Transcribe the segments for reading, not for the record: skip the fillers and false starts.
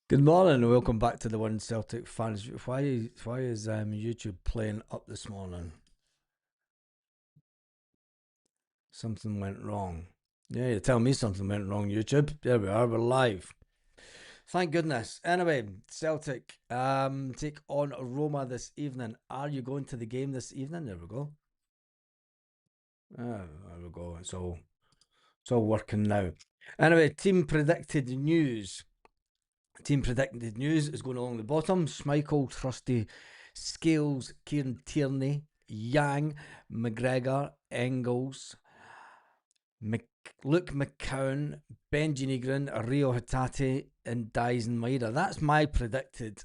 Good morning and welcome back to the One Celtic fans. Why is YouTube playing up this morning? Something went wrong. Yeah, you're telling me something went wrong, YouTube. There we are, we're live. Thank goodness. Anyway, Celtic take on Roma this evening. Are you going to the game this evening? There we go. There we go. It's all working now. Anyway, team predicted news. Team predicted news is going along the bottom. Schmeichel, Trusty, Scales, Kieran Tierney, Yang, McGregor, Engels, Luke McCowan, Benji Negrin, Rio Hatate, and Dyson Maeda. That's my predicted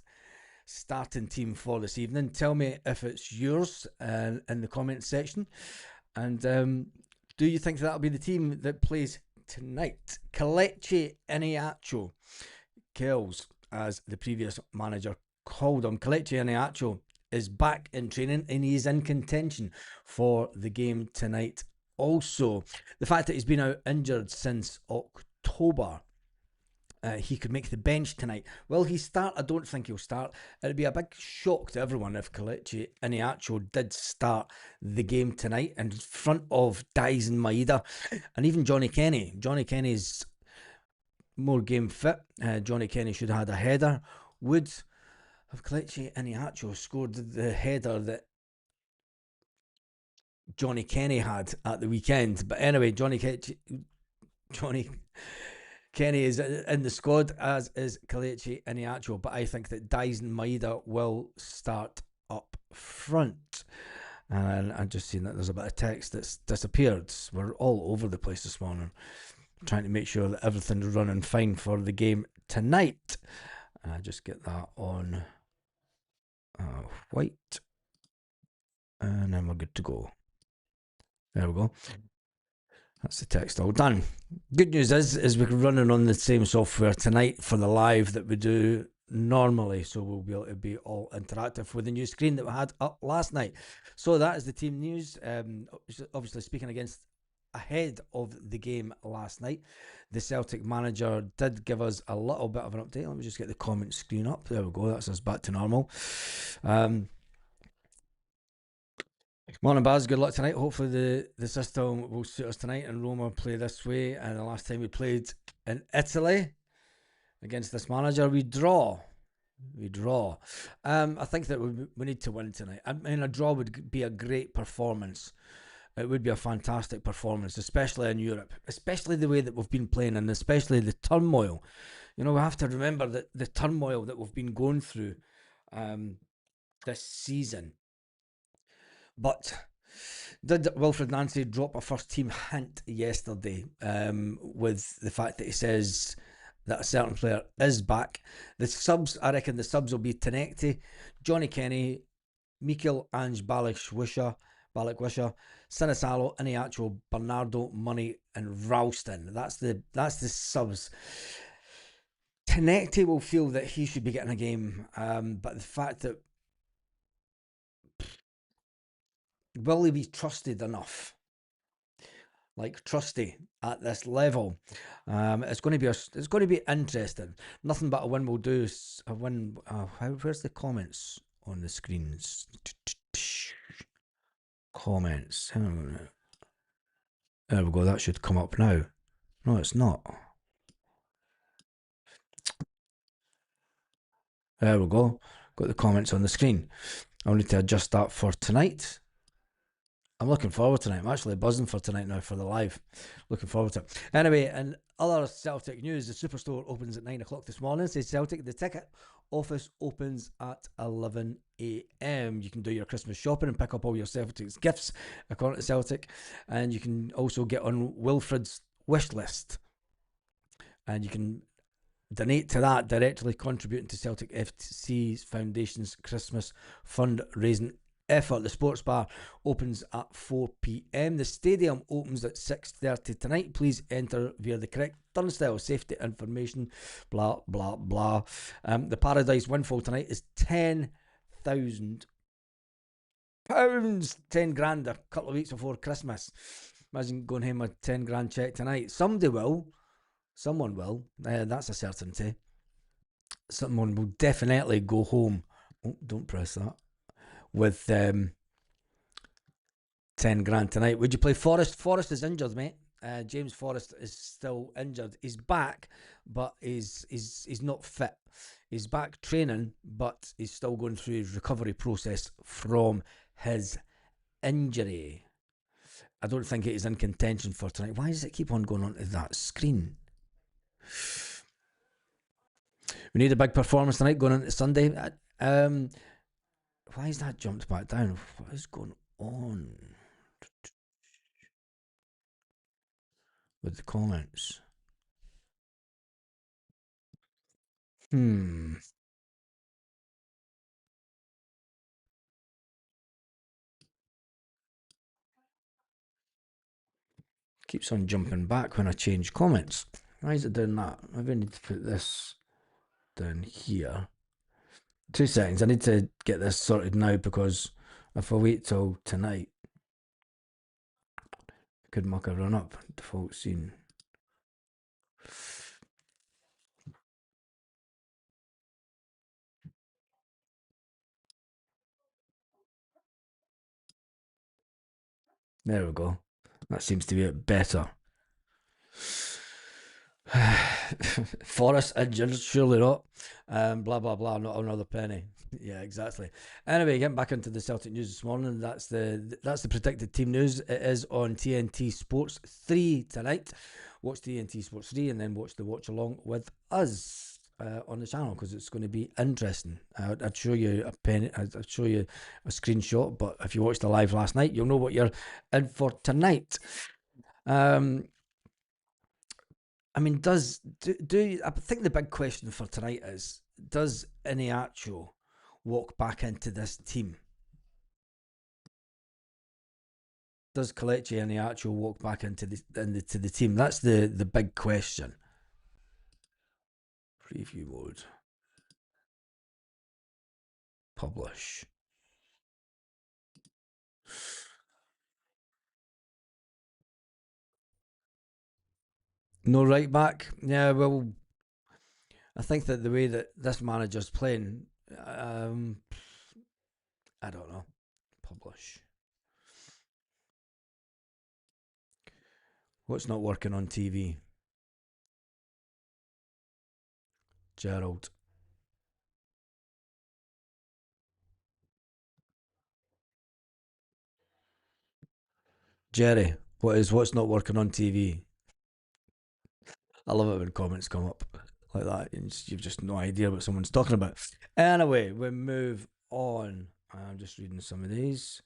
starting team for this evening. Tell me if it's yours in the comment section. And do you think that'll be the team that plays tonight? Kelechi Iheanacho, Kells, as the previous manager called him. Kelechi Iheanacho is back in training and he's in contention for the game tonight. Also, the fact that he's been out injured since October, he could make the bench tonight. Will he start? I don't think he'll start. It'd be a big shock to everyone if Kelechi Iheanacho did start the game tonight in front of Dyson Maeda and even Johnny Kenny. Johnny Kenny's more game fit. Johnny Kenny should have had a header. Would have Kelechi Iheanacho scored the header that Johnny Kenny had at the weekend? But anyway, Johnny Kenny is in the squad, as is Kelechi Iheanacho. But I think that Dyson Maeda will start up front. And I'm just seeing that there's a bit of text that's disappeared. We're all over the place this morning, trying to make sure that everything's running fine for the game tonight. Just get that on white, and then we're good to go. There we go. That's the text all done. Good news is we're running on the same software tonight for the live that we do normally, so we'll be able to be all interactive with the new screen that we had up last night. So that is the team news. Obviously speaking against ahead of the game last night, the Celtic manager did give us a little bit of an update. Let me just get the comment screen up. There we go. That's us back to normal. Morning, Baz. Good luck tonight. Hopefully the system will suit us tonight and Roma play this way. And the last time we played in Italy against this manager, we draw. I think that we need to win tonight. I mean, a draw would be a great performance. It would be a fantastic performance, especially in Europe, especially the way that we've been playing and especially the turmoil. You know, we have to remember that the turmoil that we've been going through this season. But did Wilfred Nancy drop a first team hint yesterday with the fact that he says that a certain player is back? The subs, I reckon the subs will be Tenekti, Johnny Kenny, Mikel Ange Balikwisha, Sinisalo, Iheanacho, Bernardo, Money, and Ralston. That's the subs. Tenekti will feel that he should be getting a game, but the fact that will he be trusted enough? Like Trusty at this level, it's going to be interesting. Nothing but a win will do. A win. Where's the comments on the screens? Comments. There we go. That should come up now. No, it's not. There we go. Got the comments on the screen. I'll need to adjust that for tonight. I'm looking forward to tonight. I'm actually buzzing for tonight now for the live. Looking forward to it. Anyway, and other Celtic news, the Superstore opens at 9 o'clock this morning. Says Celtic, the ticket office opens at 11 a.m. You can do your Christmas shopping and pick up all your Celtic's gifts according to Celtic. And you can also get on Wilfred's wish list. And you can donate to that, directly contributing to Celtic FC's Foundation's Christmas fundraising effort. The sports bar opens at 4 p.m. The stadium opens at 6:30 tonight. Please enter via the correct turnstile. Safety information, blah, blah, blah. The Paradise windfall tonight is £10,000. 10 grand a couple of weeks before Christmas. Imagine going home with 10 grand check tonight. Somebody will. Someone will. That's a certainty. someone will definitely go home. Oh, don't press that. With 10 grand tonight. Would you play Forrest? Forrest is injured, mate. James Forrest is still injured. He's back, but he's not fit. He's back training, but he's still going through his recovery process from his injury. I don't think it is in contention for tonight. Why does it keep on going onto that screen? We need a big performance tonight going into Sunday. Why is that jumped back down? What is going on with the comments? Hmm. Keeps on jumping back when I change comments. Why is it doing that? Maybe I need to put this down here. 2 seconds. I need to get this sorted now because if I wait till tonight, I could muck a run up. Default scene. There we go. That seems to be it better. Forest injured, surely not. Blah blah blah. Not another penny. Yeah, exactly. Anyway, getting back into the Celtic news this morning. That's the predicted team news. It is on TNT Sports 3 tonight. Watch TNT Sports 3 and then watch the watch along with us. On the channel because it's going to be interesting. I'd show you a pen. I'd show you a screenshot, but if you watched the live last night, you'll know what you're in for tonight. I mean, I think the big question for tonight is: does Iniacho walk back into this team? Does Kelechi Iniacho walk back into the team? That's the big question. Preview mode. Publish. No right back. Yeah, well, I think that the way that this manager's playing, I don't know. Publish. What's not working on TV? Gerald. Jerry. What's not working on TV? I love it when comments come up like that and you've just no idea what someone's talking about. Anyway, we move on. I'm just reading some of these.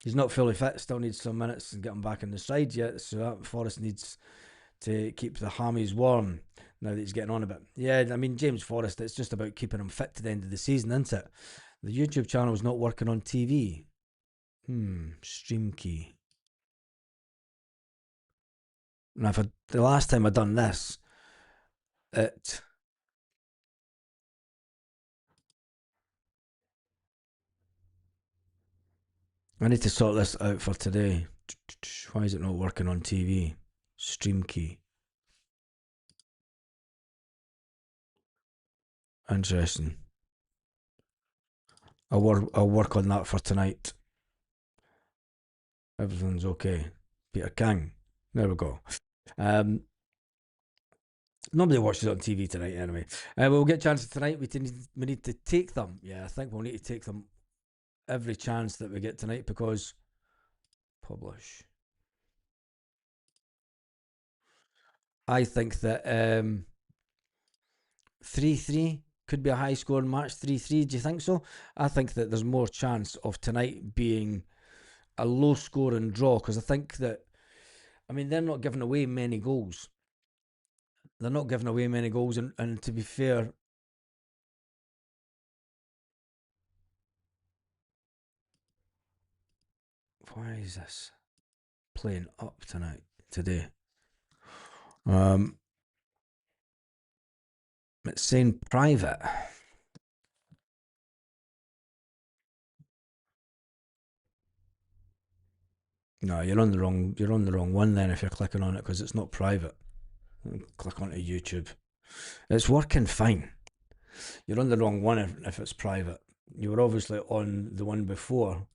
He's not fully fit, still needs some minutes and get him back in the side yet. So that Forrest needs to keep the hammies warm now that he's getting on a bit. Yeah, I mean, James Forrest, it's just about keeping him fit to the end of the season, isn't it? The YouTube channel is not working on TV. Stream key. Now, the last time I done this, it I need to sort this out for today. Why is it not working on TV? Stream key. Interesting. I'll work on that for tonight. Everything's okay. Peter King. There we go. Nobody watches it on TV tonight anyway. We'll get chances tonight. We need to take them. Yeah, I think we'll need to take them every chance that we get tonight because publish. I think that 3-3 could be a high scoring match. 3-3. Do you think so? I think that there's more chance of tonight being a low scoring draw because I think that, I mean, they're not giving away many goals. They're not giving away many goals, and to be fair, why is this playing up today? It's saying private. No, you're on the wrong one then if you're clicking on it because it's not private. Click onto YouTube. It's working fine. You're on the wrong one if it's private. You were obviously on the one before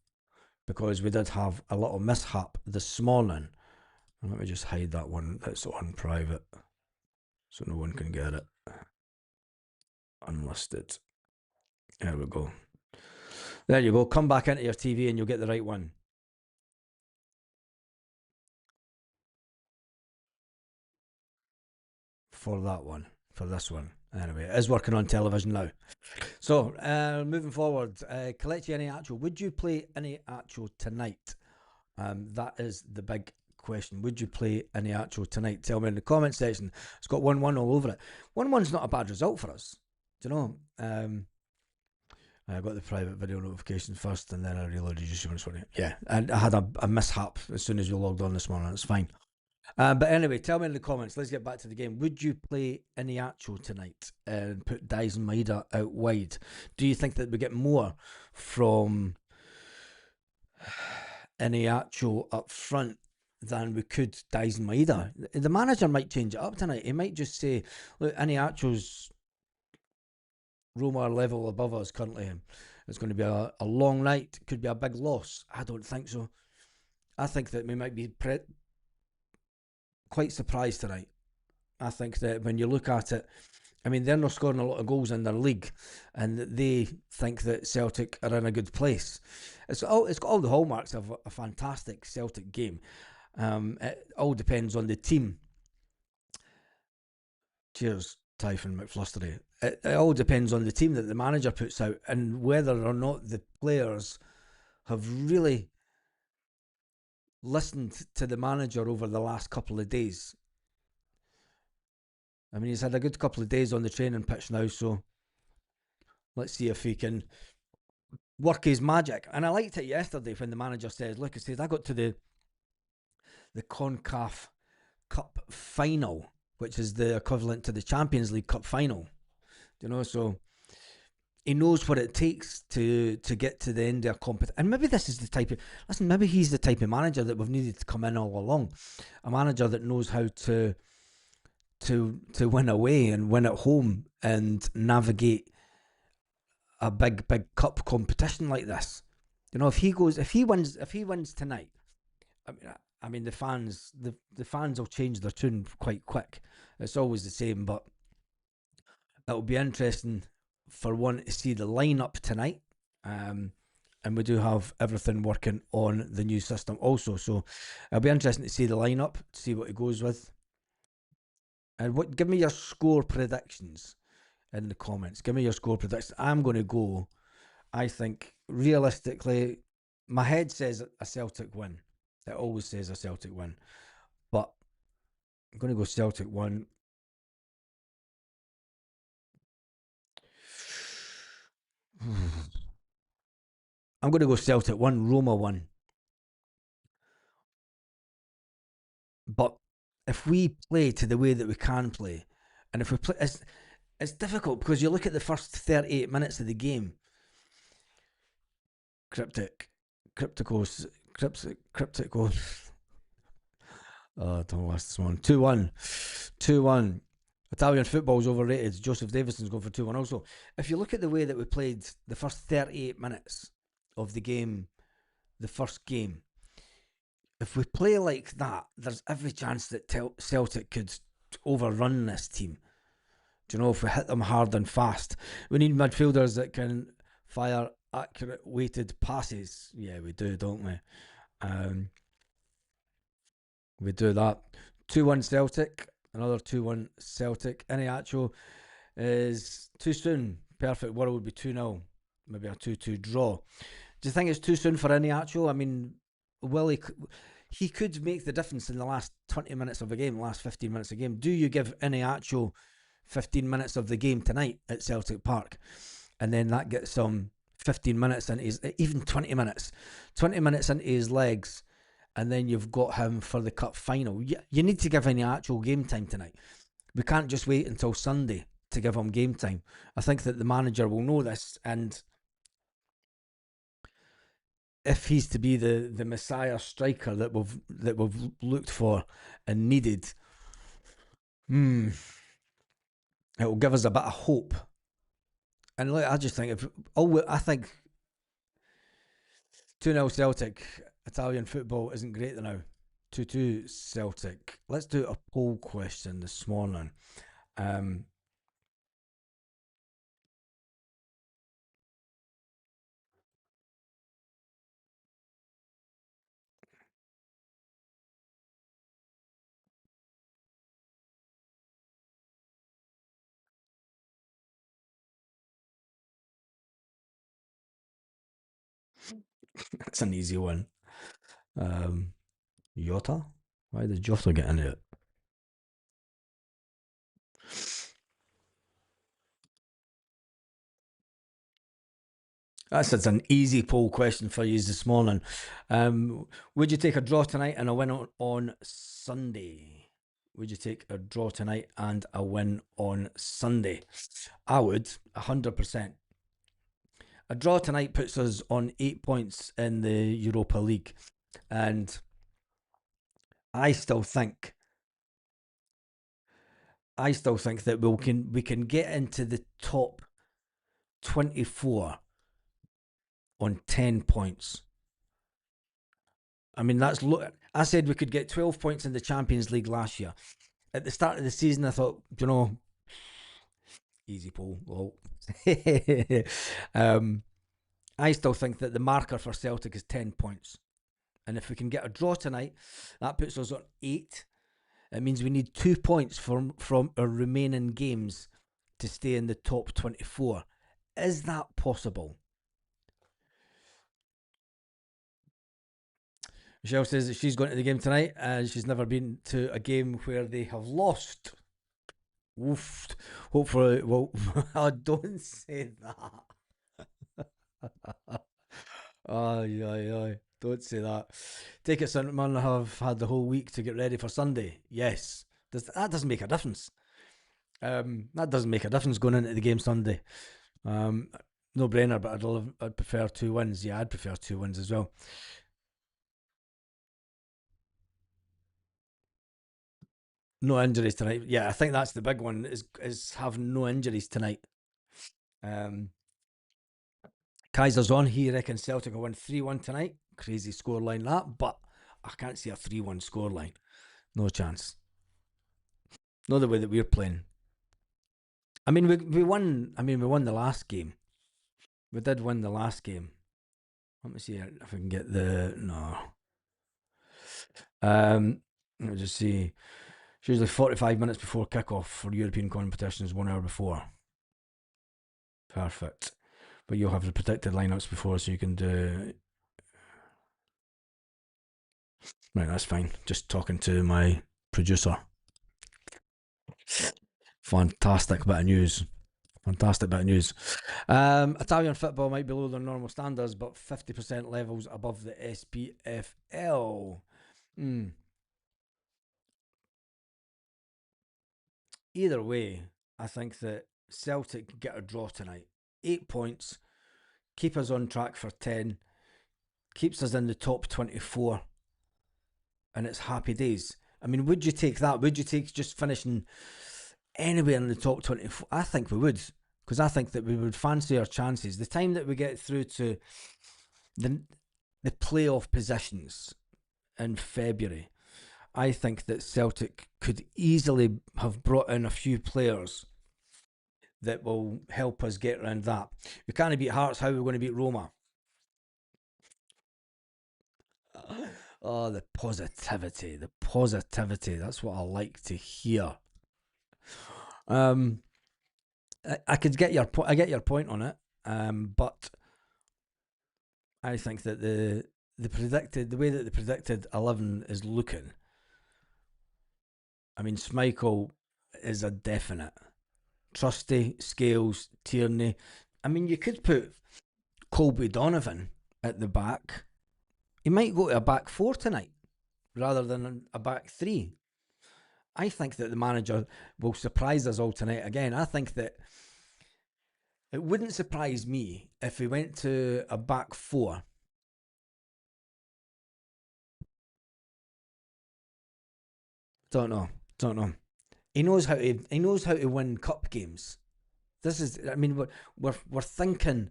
because we did have a little mishap this morning. And let me just hide that one that's on private so no one can get it. Unlisted. There we go. There you go. Come back into your TV and you'll get the right one. For that one. For this one. Anyway, it is working on television now. So, moving forward, Kelechi Iheanacho, would you play Iheanacho tonight? That is the big question. Would you play Iheanacho tonight? Tell me in the comment section. It's got 1-1 all over it. 1-1's not a bad result for us. Do you know? I got the private video notification first and then I reloaded YouTube. Sorry. Yeah, and I had a mishap as soon as you logged on this morning. It's fine. But anyway, tell me in the comments. Let's get back to the game. Would you play Iheanacho tonight and put Dyson Maeda out wide? Do you think that we get more from Iheanacho up front than we could Dyson Maeda? The manager might change it up tonight. He might just say, look, Iheanacho's Roma level above us currently. It's going to be a long night. Could be a big loss. I don't think so. I think that we might be quite surprised tonight. I think that when you look at it, I mean, they're not scoring a lot of goals in their league, and they think that Celtic are in a good place. It's got all the hallmarks of a fantastic Celtic game. It all depends on the team. Cheers, Typhon McFlustery. It all depends on the team that the manager puts out and whether or not the players have really listened to the manager over the last couple of days. I mean, he's had a good couple of days on the training pitch now, so let's see if he can work his magic. And I liked it yesterday when the manager says, look, he says, I got to the CONCACAF Cup final, which is the equivalent to the Champions League Cup final. You know, so he knows what it takes to get to the end of a competition. And maybe this is the type of, listen, maybe he's the type of manager that we've needed to come in all along. A manager that knows how to win away and win at home and navigate a big cup competition like this. You know, if he wins tonight, I mean the fans will change their tune quite quick. It's always the same, but it'll be interesting for one to see the lineup tonight. And we do have everything working on the new system also, so it'll be interesting to see the lineup, to see what he goes with. And give me your score predictions in the comments. Give me your score predictions. I'm going to go, I think, realistically, my head says a Celtic win. It always says a Celtic win. But I'm going to go Celtic 1. I'm going to go Celtic 1, Roma 1. But if we play to the way that we can play, and if we play, it's difficult because you look at the first 38 minutes of the game. Crypticos. Oh, don't last this one. 2-1. 2-1. Italian football's overrated. Joseph Davison's going for 2-1 also. If you look at the way that we played the first 38 minutes of the game, the first game, if we play like that, there's every chance that Celtic could overrun this team. Do you know, if we hit them hard and fast? We need midfielders that can fire accurate weighted passes. Yeah, we do, don't we? We do that. 2-1 Celtic. Another 2-1 Celtic. Iheanacho is too soon. Perfect world would be 2-0. Maybe a 2-2 draw. Do you think it's too soon for Iheanacho? I mean, he could make the difference in the last 20 minutes of a game, last 15 minutes of a game. Do you give Iheanacho 15 minutes of the game tonight at Celtic Park? And then that gets some 15 minutes into his, even 20 minutes into his legs, and then you've got him for the cup final. You need to give Iheanacho game time tonight. We can't just wait until Sunday to give him game time. I think that the manager will know this, and if he's to be the Messiah striker that we've looked for and needed, it will give us a bit of hope And look, I just think if oh, I think 2-0 Celtic. Italian football isn't great now. 2-2 Celtic. Let's do a poll question this morning. Um, it's an easy one. Um, Jota? Why did Jota get in it? That's it's an easy poll question for you this morning. Would you take a draw tonight and a win on Sunday? Would you take a draw tonight and a win on Sunday? I would, 100%. A draw tonight puts us on 8 points in the Europa League, and I still think, that we can get into the top 24 on 10 points. I mean, I said we could get 12 points in the Champions League last year. At the start of the season, I thought, easy poll. Well, um, I still think that the marker for Celtic is 10 points. And if we can get a draw tonight, that puts us on 8. It means we need 2 points from our remaining games to stay in the top 24. Is that possible? Michelle says that she's going to the game tonight and she's never been to a game where they have lost. Oof. Hopefully, well, I don't say that. Aye, aye, aye. Don't say that. Take it, Sentiment. Have had the whole week to get ready for Sunday. Yes. That doesn't make a difference. That doesn't make a difference going into the game Sunday. Um, no brainer, but I'd prefer 2 wins. Yeah, I'd prefer 2 wins as well. No injuries tonight. Yeah, I think that's the big one is having no injuries tonight. Um, Kaiser's on. He reckons Celtic will win 3-1 tonight. Crazy scoreline that, but I can't see a 3-1 scoreline. No chance. Not the way that we're playing. I mean, we won. I mean, we won the last game. We did win the last game. Let me see if I can get the no. Let me just see. It's usually 45 minutes before kickoff for European competitions, 1 hour before. Perfect. But you'll have the predicted lineups before, so you can do. Right, that's fine. Just talking to my producer. Fantastic bit of news. Fantastic bit of news. Italian football might be below their normal standards, but 50% levels above the SPFL. Mm. Either way, I think that Celtic get a draw tonight. 8 points, keep us on track for 10, keeps us in the top 24, and it's happy days. I mean, would you take that? Would you take just finishing anywhere in the top 24? I think we would, because I think that we would fancy our chances. The time that we get through to the, the playoff positions in February, I think that Celtic could easily have brought in a few players that will help us get around that. We can't beat Hearts. How are we going to beat Roma? Oh, the positivity, the positivity. That's what I like to hear. Um, I could get your point. I get your point on it. But I think that the way that the predicted 11 is looking. I mean, Schmeichel is a definite. Trusty, Scales, Tierney. I mean, you could put Colby Donovan at the back. He might go to a back 4 tonight rather than a back 3. I think that the manager will surprise us all tonight again. I think that it wouldn't surprise me if he went to a back 4. Don't know. Don't know. He knows how to win cup games. This is, I mean, we're thinking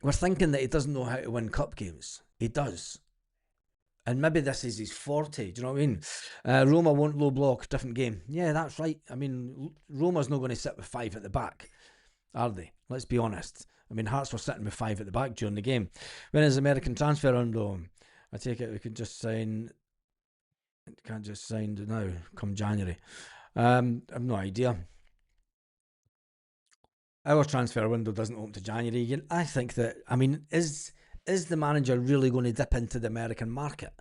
that he doesn't know how to win cup games. He does. And maybe this is his forte. Do you know what I mean? Roma won't low block, different game. Yeah, that's right. I mean, Roma's not going to sit with five at the back, are they? Let's be honest. I mean, Hearts were sitting with five at the back during the game. When is American transfer window? I take it we could just sign. Can't just sign now. Come January. I've no idea. Our transfer window doesn't open to January. I think that. I mean, is the manager really going to dip into the American market?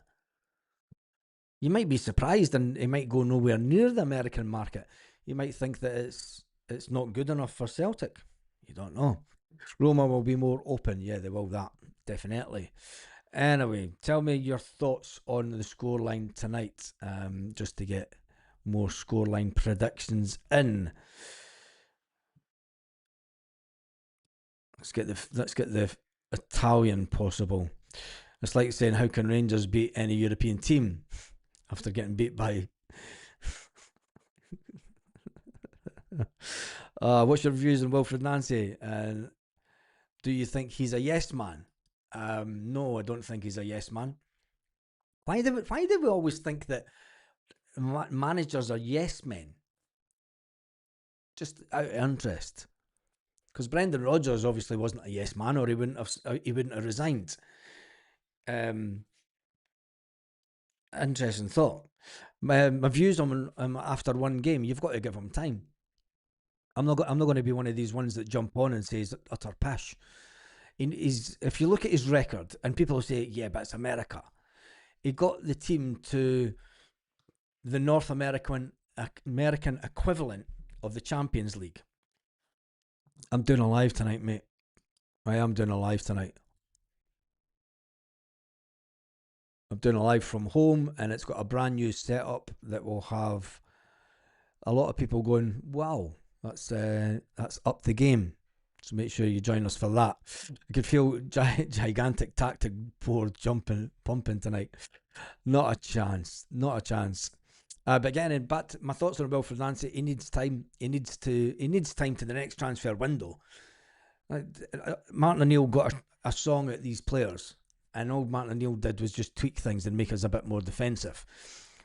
You might be surprised, and he might go nowhere near the American market. You might think that it's not good enough for Celtic. You don't know. Roma will be more open. Yeah, they will. That definitely. Anyway, tell me your thoughts on the scoreline tonight, just to get more scoreline predictions in. Let's get the Italian possible. It's like saying, how can Rangers beat any European team after getting beat by? What's your views on Wilfred Nancy? And do you think he's a yes man? No, I don't think he's a yes man. Why do we always think that managers are yes men? Just out of interest, because Brendan Rodgers obviously wasn't a yes man, or he wouldn't have resigned. Um, Interesting thought. My views on him after one game. You've got to give him time. I'm not going to be one of these ones that jump on and says utter pish. If you look at his record, and people say, yeah, but it's America. He got the team to the North American equivalent of the Champions League. I'm doing a live tonight, mate. I am doing a live tonight. I'm doing a live from home, and it's got a brand new setup that will have a lot of people going, wow, that's up the game. So make sure you join us for that. I could feel gigantic tactic board pumping tonight. Not a chance. Not a chance. But getting back to my thoughts on Wilfred Nancy, he needs time. He needs time to the next transfer window. Martin O'Neill got a song at these players, and all Martin O'Neill did was just tweak things and make us a bit more defensive.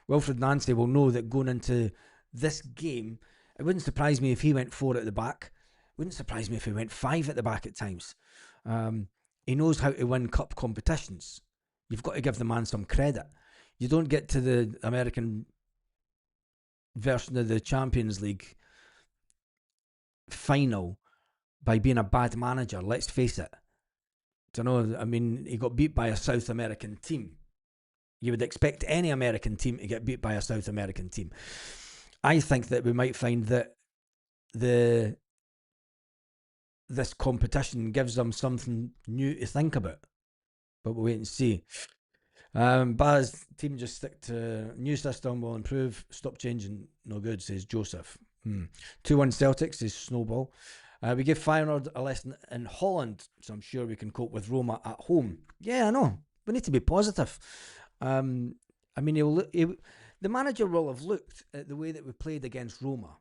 Wilfred Nancy will know that going into this game, it wouldn't surprise me if he went four at the back. It wouldn't surprise me if he went five at the back at times. He knows how to win cup competitions. You've got to give the man some credit. You don't get to the American version of the Champions League final by being a bad manager. Let's face it. Do you know? I mean, he got beat by a South American team. You would expect any American team to get beat by a South American team. I think that we might find that this competition gives them something new to think about. But we'll wait and see. Baz, team just stick to new system will improve. Stop changing, no good, says Joseph. 2-1 Celtics, says Snowball. We give Feyenoord a lesson in Holland, so I'm sure we can cope with Roma at home. Yeah, I know. We need to be positive. I mean, the manager will have looked at the way that we played against Roma,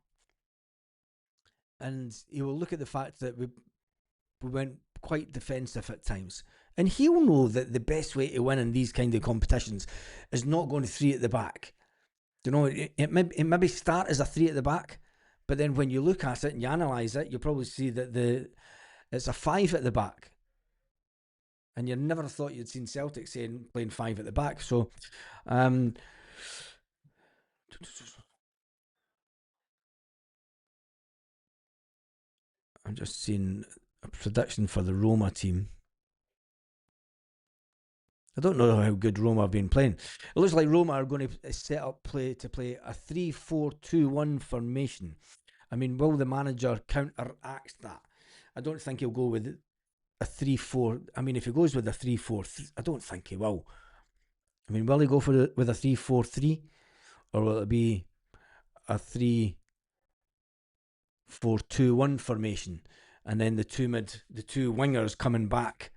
and he will look at the fact that we went quite defensive at times. And he'll know that the best way to win in these kind of competitions is not going to three at the back. You know, it maybe start as a three at the back, but then when you look at it and you analyse it, you'll probably see that it's a five at the back. And you never thought you'd seen Celtic playing five at the back. So, I'm just seeing a prediction for the Roma team. I don't know how good Roma have been playing. It looks like Roma are going to set up play a 3-4-2-1 formation. I mean, will the manager counteract that? I don't think he'll go with a 3-4. I mean, if he goes with a 3-4, I don't think he will. I mean, will he go with a 3-4-3, or will it be a 3-4-2-1 formation, and then the two wingers coming back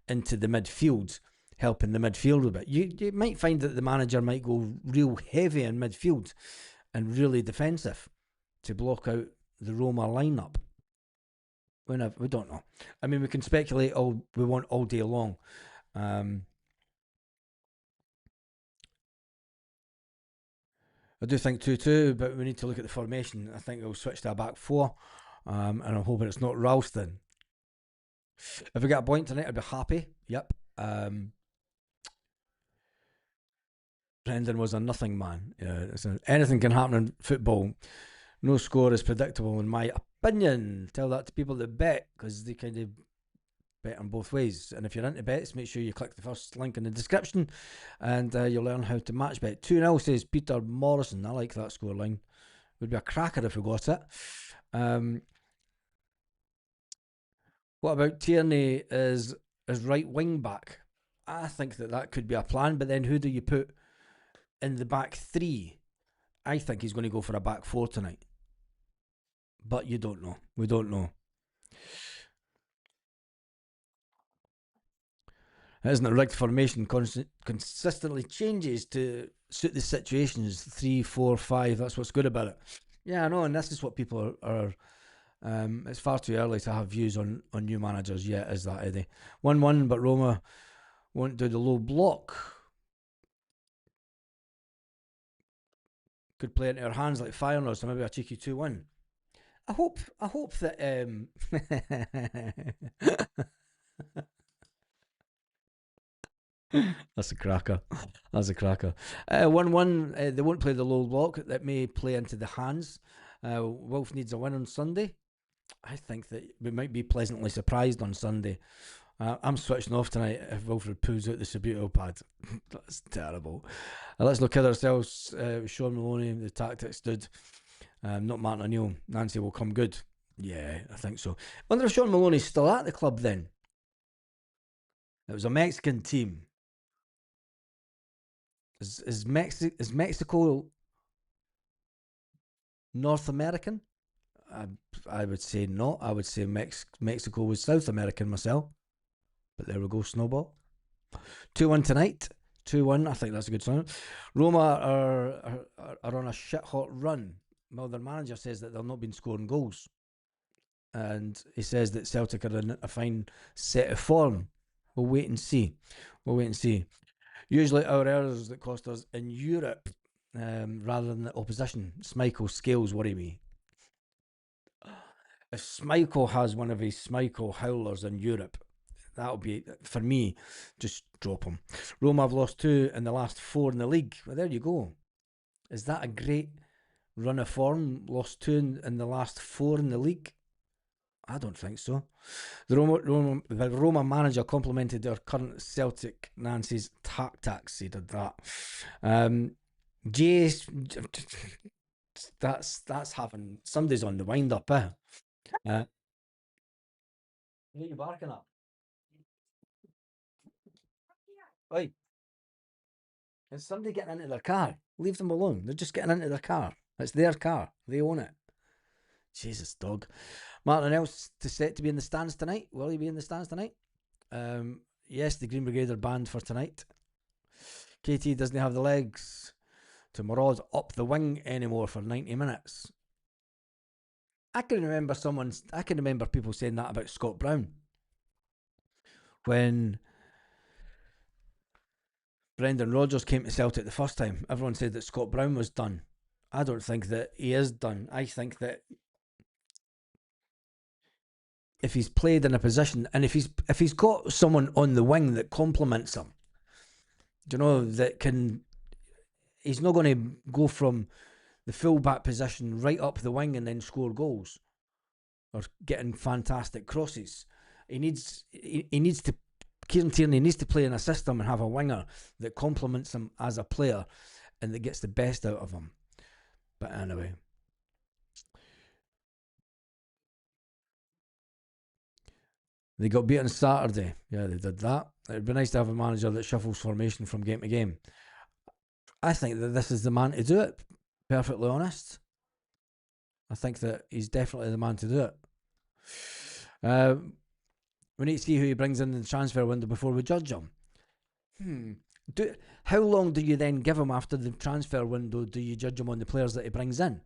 into the midfield, helping the midfield a bit? You might find that the manager might go real heavy in midfield and really defensive to block out the Roma lineup? We don't know. I mean, we can speculate all we want all day long. Um, I do think 2-2, but we need to look at the formation. I think we'll switch to a back four, and I'm hoping it's not Ralston. If we get a point tonight, I'd be happy. Yep. Brendan was a nothing man. Yeah, anything can happen in football. No score is predictable, in my opinion. Tell that to people that bet, because they kind of bet on both ways. And if you're into bets, make sure you click the first link in the description, and you'll learn how to match bet. 2-0 says Peter Morrison. I like that scoreline. Would be a cracker if we got it. What about Tierney as right wing back? I think that could be a plan, but then who do you put in the back three? I think he's going to go for a back four tonight. But you don't know. We don't know. Isn't it rigged formation consistently changes to suit the situations? 3, 4, 5. That's what's good about it. Yeah, I know, and this is what people are it's far too early to have views on new managers yet, is that, Eddie? 1-1, but Roma won't do the low block. Could play into our hands like Feyenoord, so maybe a cheeky 2-1. I hope that that's a cracker. That's a cracker. 1-1. They won't play the low block. That may play into the hands. Wolf needs a win on Sunday. I think that we might be pleasantly surprised on Sunday. I'm switching off tonight if Wilfred pulls out the Subuto pad. That's terrible. Let's look at ourselves. Sean Maloney, the tactics dude. Not Martin O'Neill. Nancy will come good. Yeah, I think so. I wonder if Sean Maloney's still at the club then. It was a Mexican team. Is Mexico North American? I would say not. I would say Mexico was South American myself. But there we go, snowball. 2-1 tonight. 2-1. I think that's a good sign. Roma are on a shit hot run. Well, their manager says that they've not been scoring goals. And he says that Celtic are in a fine set of form. We'll wait and see. Usually our errors that cost us in Europe rather than the opposition. Schmeichel scales worry me. If Schmeichel has one of his Schmeichel howlers in Europe, that'll be, for me, just drop him. Roma have lost 2 in the last 4 in the league. Well, there you go. Is that a great run of form? Lost 2 in the last 4 in the league? I don't think so. The Roma manager complimented their current Celtic Nancy's tactics. He did that. Jay's that's having somebody's on the wind up, eh? What are you barking at? Oi, is somebody getting into their car? Leave them alone. They're just getting into their car. It's their car. They own it. Jesus, dog. Martin else to set to be in the stands tonight. Will he be in the stands tonight? Yes, the Green Brigade are banned for tonight. KT doesn't have the legs to maraud up the wing anymore for 90 minutes. I can remember people saying that about Scott Brown. When Brendan Rodgers came to Celtic the first time, everyone said that Scott Brown was done. I don't think that he is done. I think that if he's played in a position and if he's got someone on the wing that complements him, you know, that can, he's not going to go from the full back position right up the wing and then score goals or getting fantastic crosses. He needs to, Kieran Tierney needs to play in a system and have a winger that complements him as a player and that gets the best out of him. But anyway, they got beaten Saturday. Yeah, they did that. It'd be nice to have a manager that shuffles formation from game to game. I think that this is the man to do it. Perfectly honest. I think that he's definitely the man to do it. We need to see who he brings in the transfer window before we judge him. How long do you then give him after the transfer window? Do you judge him on the players that he brings in?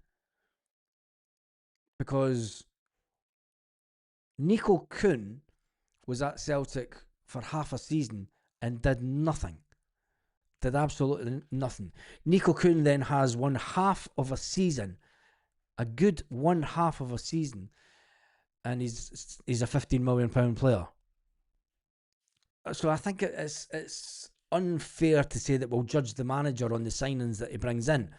because Nico Kuhn was at Celtic for half a season and did nothing. Did absolutely nothing. Nico Kuhn then has one half of a season, a good one half of a season, and he's a £15 million player. So I think it's unfair to say that we'll judge the manager on the signings that he brings in,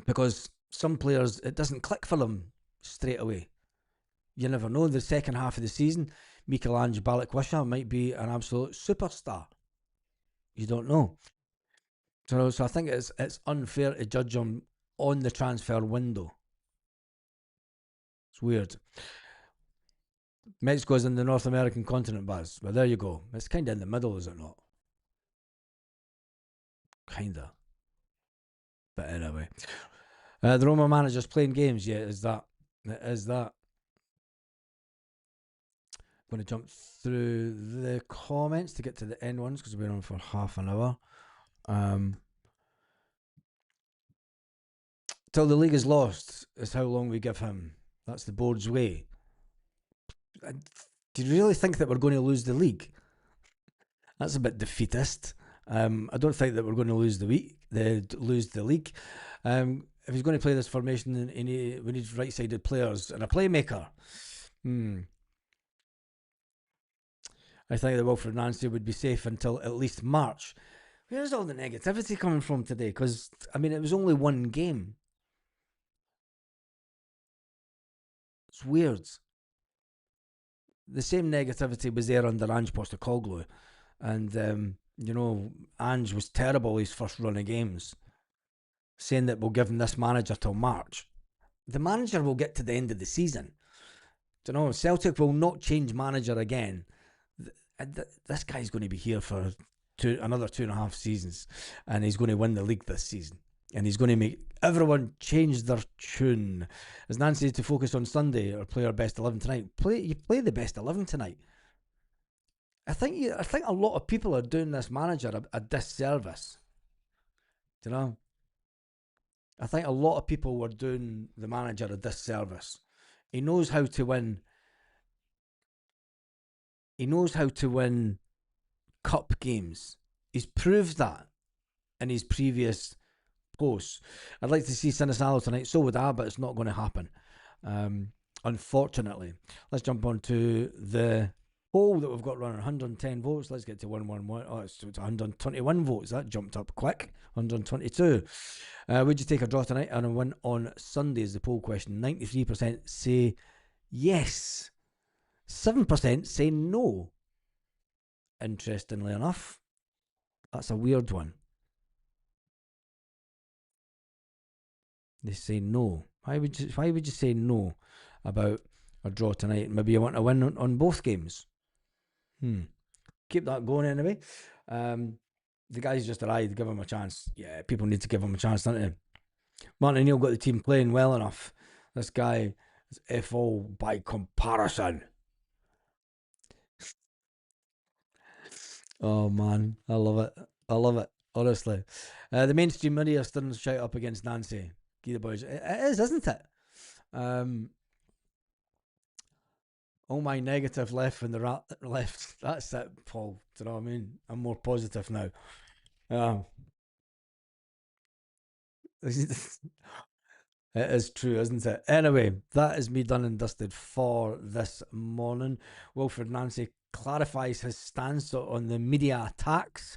because some players it doesn't click for them straight away. You never know. The second half of the season, Michelangelo Balikwisha might be an absolute superstar. You don't know. So I think it's unfair to judge him on the transfer window. It's weird. Mexico's in the North American continent, Baz. Well, there you go. It's kind of in the middle, is it not? Kind of. But anyway. The Roma manager's playing games. Yeah, is that. Is that. I'm going to jump through the comments to get to the end ones because we've been on for half an hour. Till the league is lost is how long we give him. That's the board's way. Do you really think that we're going to lose the league? That's a bit defeatist. I don't think that we're going to lose the league. If he's going to play this formation, we need right-sided players and a playmaker. I think that Wilfred Nancy would be safe until at least March. Where's all the negativity coming from today? Because, I mean, it was only one game. It's weird. The same negativity was there under Ange Postecoglou. And, Ange was terrible his first run of games. Saying that we'll give him this manager till March. The manager will get to the end of the season. Celtic will not change manager again. This guy's going to be here for another 2.5 seasons, and he's going to win the league this season, and he's going to make everyone change their tune. As Nancy to focus on Sunday or play our best 11 tonight. You play the best 11 tonight. I think a lot of people are doing this manager a disservice. I think a lot of people were doing the manager a disservice. He knows how to win. He knows how to win cup games. He's proved that in his previous posts. I'd like to see Sinisalo tonight. So would I, but it's not going to happen. Unfortunately. Let's jump on to the poll that we've got running. 110 votes. Let's get to 111. Oh, it's 121 votes. That jumped up quick. 122. Would you take a draw tonight and a win on Sunday is the poll question. 93% say yes. 7% say no. Interestingly enough, that's a weird one. They say no. Why would you say no about a draw tonight? Maybe you want to win on both games. Keep that going anyway. The guy's just arrived. Give him a chance. Yeah, people need to give him a chance, don't they? Martin O'Neill got the team playing well enough. This guy is F.O. by comparison. Oh man, I love it. Honestly, the mainstream media still shout up against Nancy. Gee, the boys, it is, isn't it? All my negative left from the left. That's it, Paul. Do you know what I mean? I'm more positive now. It is true, isn't it? Anyway, that is me done and dusted for this morning. Wilfred Nancy clarifies his stance on the media attacks.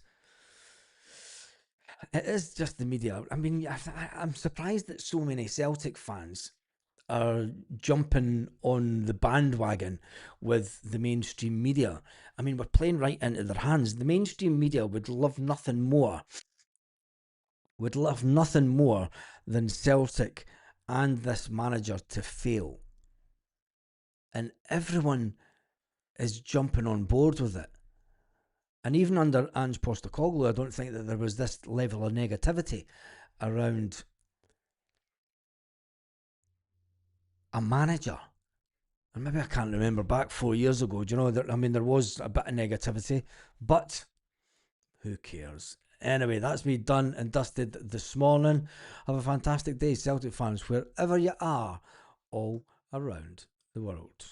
It is just the media. I mean, I'm surprised that so many Celtic fans are jumping on the bandwagon with the mainstream media. I mean, we're playing right into their hands. The mainstream media would love nothing more than Celtic and this manager to fail. And everyone is jumping on board with it. And even under Ange Postecoglou, I don't think that there was this level of negativity around a manager. And maybe I can't remember back 4 years ago. Do you know, there was a bit of negativity, but who cares? Anyway, that's me done and dusted this morning. Have a fantastic day, Celtic fans, wherever you are all around the world.